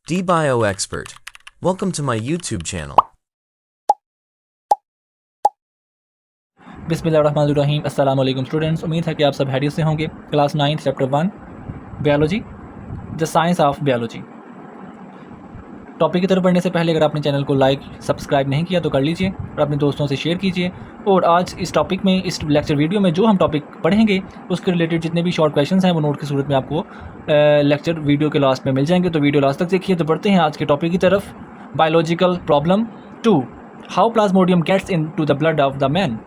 DBioExpert. Welcome to my YouTube channel. बिस्मिल्लाहिर्रहमानिर्रहीम। अस्सलाम वालेकुम स्टूडेंट्स, उम्मीद है कि आप सब हैरियत से होंगे। Class 9 chapter 1 biology, the science of biology. Topic की तरफ बढ़ने से पहले अगर आपने चैनल को लाइक सब्सक्राइब नहीं किया तो कर लीजिए और अपने दोस्तों से शेयर कीजिए। और आज इस टॉपिक में, इस लेक्चर वीडियो में जो हम टॉपिक पढ़ेंगे उसके रिलेटेड जितने भी शॉर्ट क्वेश्चंस हैं वो नोट की सूरत में आपको लेक्चर वीडियो के लास्ट में मिल जाएंगे। तो वीडियो लास्ट तक देखिए। तो बढ़ते हैं आज के टॉपिक की तरफ। Biological problem 2, how plasmodium gets into the blood of the man.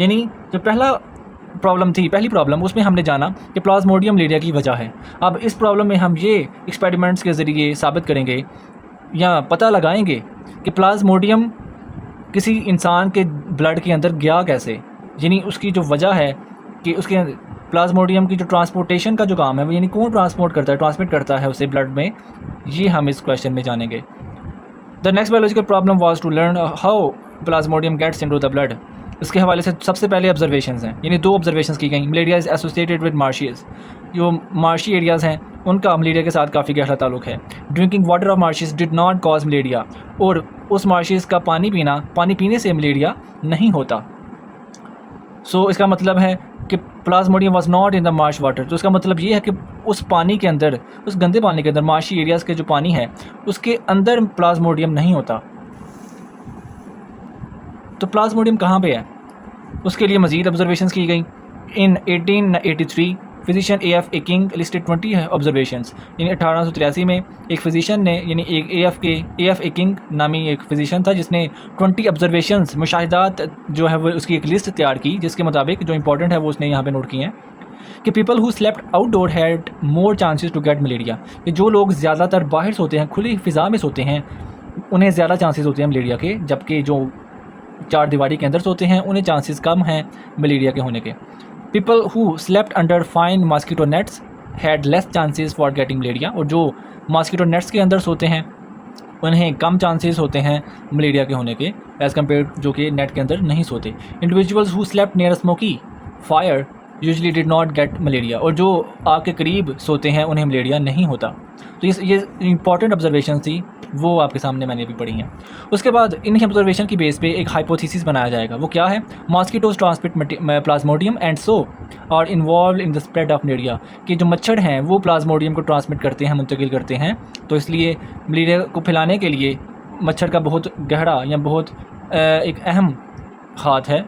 यानी जो पहली प्रॉब्लम उसमें हमने जाना कि प्लाज्मोडियम मलेरिया की वजह है। अब इस प्रॉब्लम में हम ये एक्सपेरिमेंट्स के ज़रिए साबित करेंगे या पता लगाएंगे कि प्लाज्मोडियम किसी इंसान के ब्लड के अंदर गया कैसे, यानी उसकी जो वजह है कि उसके प्लाज्मोडियम की जो ट्रांसपोर्टेशन का जो काम है वो, यानी कौन ट्रांसमिट करता है उसे ब्लड में, ये हम इस क्वेश्चन में जानेंगे। The next biological problem was to learn how plasmodium gets into the blood. इसके हवाले से सबसे पहले ऑब्जर्वेशंस हैं, यानी 2 ऑब्जर्वेशंस की गई। Malaria is associated with Martius, जो मार्शी एरियाज़ हैं उनका मलेरिया के साथ काफ़ी गहरा ताल्लुक है। Drinking water of Martius did not cause malaria, और उस मार्शियस का पानी पीने से मलेरिया नहीं होता। सो इसका मतलब है कि Plasmodium was not in the Marsh water. तो इसका मतलब ये है कि उस पानी के अंदर, उस गंदे पानी के अंदर, मार्शी एरियाज़ के जो पानी है उसके अंदर प्लाज्मोडियम नहीं होता। तो प्लाज्मोडियम कहाँ पे है, उसके लिए मज़ीद ऑब्जर्वेशंस की गई। In 1883 physician AF King listed 20 observations. यानी 1883 में एक फिजिशियन ने, यानी एक AF एकिंग नामी एक फिजिशियन था जिसने 20 ऑब्जर्वेशंस, मुशाहिदात जो है वो उसकी एक लिस्ट तैयार की, जिसके मुताबिक जो इंपॉर्टेंट है वो उसने यहाँ पे नोट किए हैं कि people who slept outdoor had more chances to get malaria. कि जो लोग ज़्यादातर बाहर सोते हैं, खुली फ़िज़ा में सोते हैं, उन्हें ज़्यादा चांसेस होते हैं मलेरिया के, जबकि जो चार दीवारी के अंदर सोते हैं उन्हें चांसेस कम हैं मलेरिया के होने के। People who slept under fine mosquito nets had less chances for getting malaria. और जो मॉस्किटो नेट्स के अंदर सोते हैं उन्हें कम चांसेस होते हैं मलेरिया के होने के, एज़ कम्पेयर जो कि नेट के अंदर नहीं सोते। Individuals who slept near smoky fire usually did not gate malaria. और जो आग के करीब सोते हैं उन्हें मलेरिया नहीं होता। तो ये इंपॉर्टेंट ऑब्जर्वेशन थी, वो आपके सामने मैंने भी पढ़ी हैं। उसके बाद इन ऑब्जर्वेशन की बेस पे एक हाइपोथेसिस बनाया जाएगा। वो क्या है? Mosquitoes transmit plasmodium and so और involve in the spread of malaria. कि जो मच्छर हैं वो प्लाज्मोडियम को ट्रांसमिट करते हैं, मुंतकिल करते हैं। तो इसलिए मलेरिया को फैलाने के लिए मच्छर का बहुत गहरा या बहुत एक अहम हाथ है।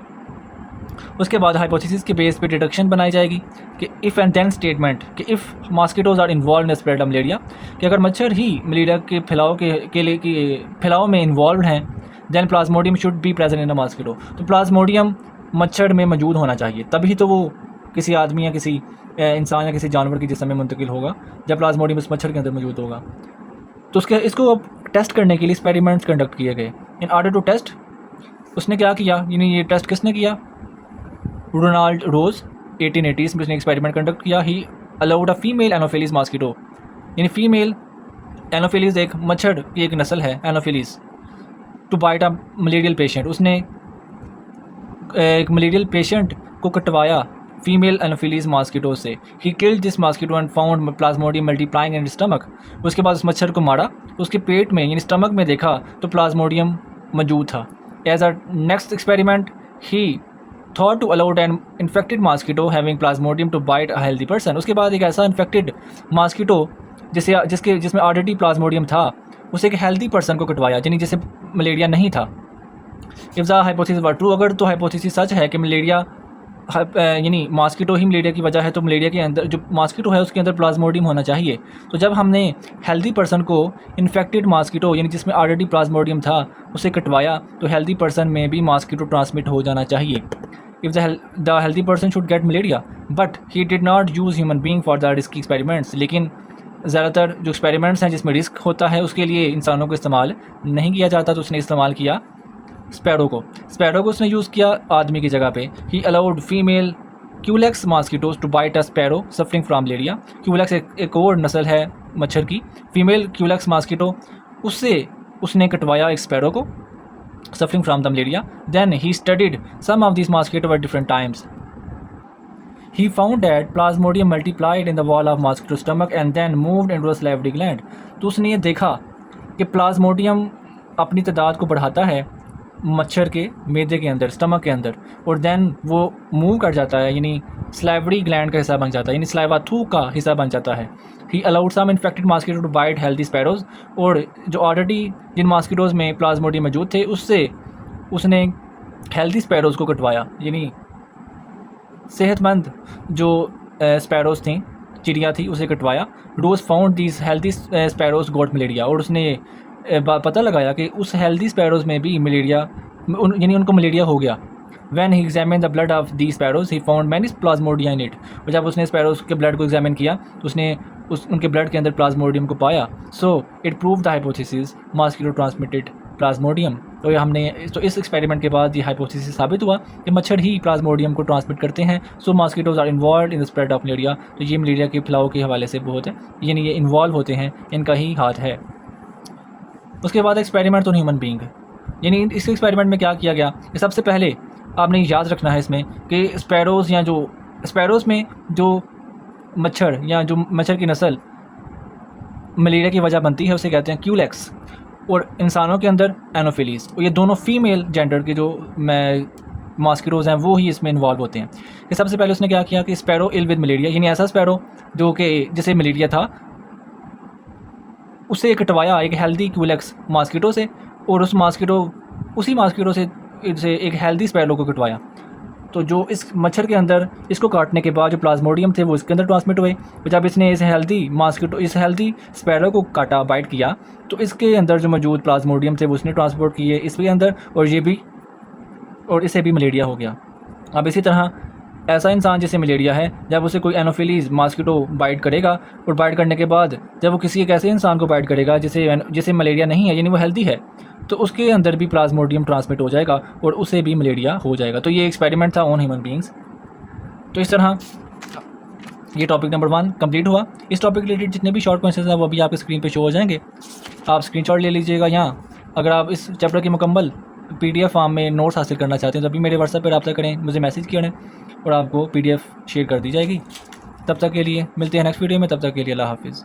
उसके बाद हाइपोथेसिस के बेस पे डिडक्शन बनाई जाएगी कि इफ़ एंड देन स्टेटमेंट कि if mosquitoes are involve in spread of malaria, कि अगर मच्छर ही मलेरिया के फैलाव में इन्वॉल्व हैं, then plasmodium should be present in a mosquito. तो प्लाज्मोडियम मच्छर में मौजूद होना चाहिए, तभी तो वो किसी आदमी या किसी इंसान या किसी जानवर के जिस्म में मुंतकिल होगा, जब प्लाज्मोडियम उस मच्छर के अंदर मौजूद होगा। तो इसको अब टेस्ट करने के लिए एक्सपेरिमेंट्स कंडक्ट किए गए। इन ऑर्डर टू टेस्ट, उसने क्या किया, यानी ये टेस्ट किसने किया? रोनाल्ड रोज 1880 में उसने एक्सपेरिमेंट कंडक्ट किया। He allowed a female anopheles mosquito, यानी फीमेल एनोफिलीज एक मच्छर की एक नस्ल है anopheles, to bite a malarial patient. उसने एक मलेरियल पेशेंट को कटवाया फीमेल एनोफिलीज मॉस्किटो से। He killed this mosquito and found Plasmodium multiplying in stomach. उसके बाद उस मच्छर को मारा, उसके पेट में यानी स्टमक में देखा तो प्लाज्मोडियम मौजूद था। As a next experiment he thought to allowed an infected mosquito having plasmodium to bite a healthy person. उसके बाद एक ऐसा इन्फेक्टेड मॉस्किटो जिसमें ऑलरेडी प्लाज्मोडियम था, उसे एक हेल्दी पर्सन को कटवाया, यानी जिसे मलेरिया नहीं था। If the hypothesis were true, अगर तो हाइपोथेसिस सच है कि मलेरिया यानी मॉस्किटो ही मलेरिया की वजह है, तो मलेरिया के अंदर जो मॉस्किटो है उसके अंदर प्लाज्मोडियम होना चाहिए। तो जब हमने हेल्दी पर्सन को इन्फेक्टेड मॉस्किटो यानी जिसमें ऑलरेडी प्लाज्मोडियम था उसे कटवाया, तो हेल्दी पर्सन में भी मॉस्किटो ट्रांसमिट हो जाना चाहिए। If the healthy person should get malaria but he did not use human being for the risky experiments. लेकिन ज़्यादातर जो एक्सपेरिमेंट्स हैं जिसमें रिस्क होता है उसके लिए इंसानों को इस्तेमाल नहीं किया जाता, तो उसने इस्तेमाल किया स्पैरो को उसने यूज़ किया आदमी की जगह पे। He allowed female culex mosquitoes to bite a sparrow suffering from malaria. Culex एक और नस्ल है मच्छर की, फीमेल क्यूलेक्स मॉस्किटो, उससे उसने कटवाया एक स्पैरो को suffering from the malaria. Then he studied some of this mosquito at different times. He found that plasmodium multiplied in the wall of mosquito stomach and then moved into a salivary gland. तो उसने ये देखा कि Plasmodium अपनी तादाद को बढ़ाता है मच्छर के मैदे के अंदर, स्टमक के अंदर, और देन वो मूव कर जाता है, यानी स्लाइवरी ग्लैंड का हिस्सा बन जाता है, यानी स्लाइवा थूक का हिस्सा बन जाता है। He allowed some infected mosquito to bite healthy sparrows, और जो ऑलरेडी जिन मॉस्किटोज़ में प्लाज्मोडियम मौजूद थे उससे उसने हेल्दी स्पैरोज़ को कटवाया, यानी सेहतमंद जो स्पैरोज़ थी, चिड़िया थी, उसे कटवाया। Ross found these healthy sparrows got malaria, और उसने पता लगाया कि उस हेल्दी स्पैरोज़ में भी मलेरिया, यानी उनको मलेरिया हो गया। When he examine the blood of the sparrows he found many plasmodia in it, और जब उसने स्पैरोज़ के ब्लड को एग्जामिन किया तो उसने उनके ब्लड के अंदर प्लाज्मोडियम को पाया। So it prove the hypothesis mosquito transmitted Plasmodium. तो इस एक्सपेरिमेंट के बाद ये हाइपोथेसिस साबित हुआ कि मच्छर ही प्लाज्मोडियम को ट्रांसमिट करते हैं। So mosquitoes are involve in the spread of malaria. तो ये मलेरिया के फैलाव के हवाले से बहुत है, यानी ये इन्वॉल्व होते हैं, इनका ही हाथ है। उसके बाद एक्सपेरिमेंट ऑन ह्यूमन बीइंग, यानी इस एक्सपेरिमेंट में क्या किया गया, सबसे पहले आपने याद रखना है इसमें कि स्पैरोज़ या जो स्पैरोज़ में जो मच्छर या जो मच्छर की नस्ल मलेरिया की वजह बनती है उसे कहते हैं क्यूलेक्स, और इंसानों के अंदर एनोफिलीज, और ये दोनों फीमेल जेंडर के जो मॉस्किटोज़ हैं वो ही इसमें इन्वॉल्व होते हैं। कि सबसे पहले उसने क्या किया कि स्पैरो इल विद मलेरिया, यानी ऐसा स्पैरो जो कि जिसे मलेरिया था उसे कटवाया एक हेल्दी क्यूलेक्स मॉस्किटो से, और उसी मॉस्किटो से एक हेल्दी स्पैरो को कटवाया। तो जो इस मच्छर के अंदर इसको काटने के बाद जो प्लाज्मोडियम थे वो इसके अंदर ट्रांसमिट हुए। तो जब इसने इस हेल्दी स्पैरो को काटा, बाइट किया, तो इसके अंदर जो मौजूद प्लाज्मोडियम थे वो उसने ट्रांसपोर्ट किए इसके अंदर, और इसे भी मलेरिया हो गया। अब इसी तरह ऐसा इंसान जिसे मलेरिया है, जब उसे कोई एनोफिलीज मॉस्किटो बाइट करेगा, और बाइट करने के बाद जब वो किसी एक ऐसे इंसान को बाइट करेगा जिसे मलेरिया नहीं है, यानी वो हेल्दी है, तो उसके अंदर भी प्लाज्मोडियम ट्रांसमिट हो जाएगा और उसे भी मलेरिया हो जाएगा। तो ये एक्सपेरिमेंट था ऑन ह्यूमन बीइंग्स। तो इस तरह ये टॉपिक नंबर 1 कंप्लीट हुआ। इस टॉपिक रिलेटेड जितने भी शॉर्ट क्वेश्चंस हैं वो अभी आपके स्क्रीन पे शो हो जाएंगे, आप स्क्रीनशॉट ले लीजिएगा। यहाँ अगर आप इस चैप्टर की मुकम्मल PDF फॉर्म में नोट्स हासिल करना चाहते हैं तो अभी मेरे व्हाट्सएप पर रब्ता करें, मुझे मैसेज करें और आपको PDF शेयर कर दी जाएगी। तब तक के लिए मिलते हैं नेक्स्ट वीडियो में, तब तक के लिए अल्लाह हाफिज़।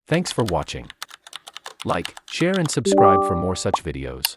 Thanks for watching. Like, share and subscribe for more such videos.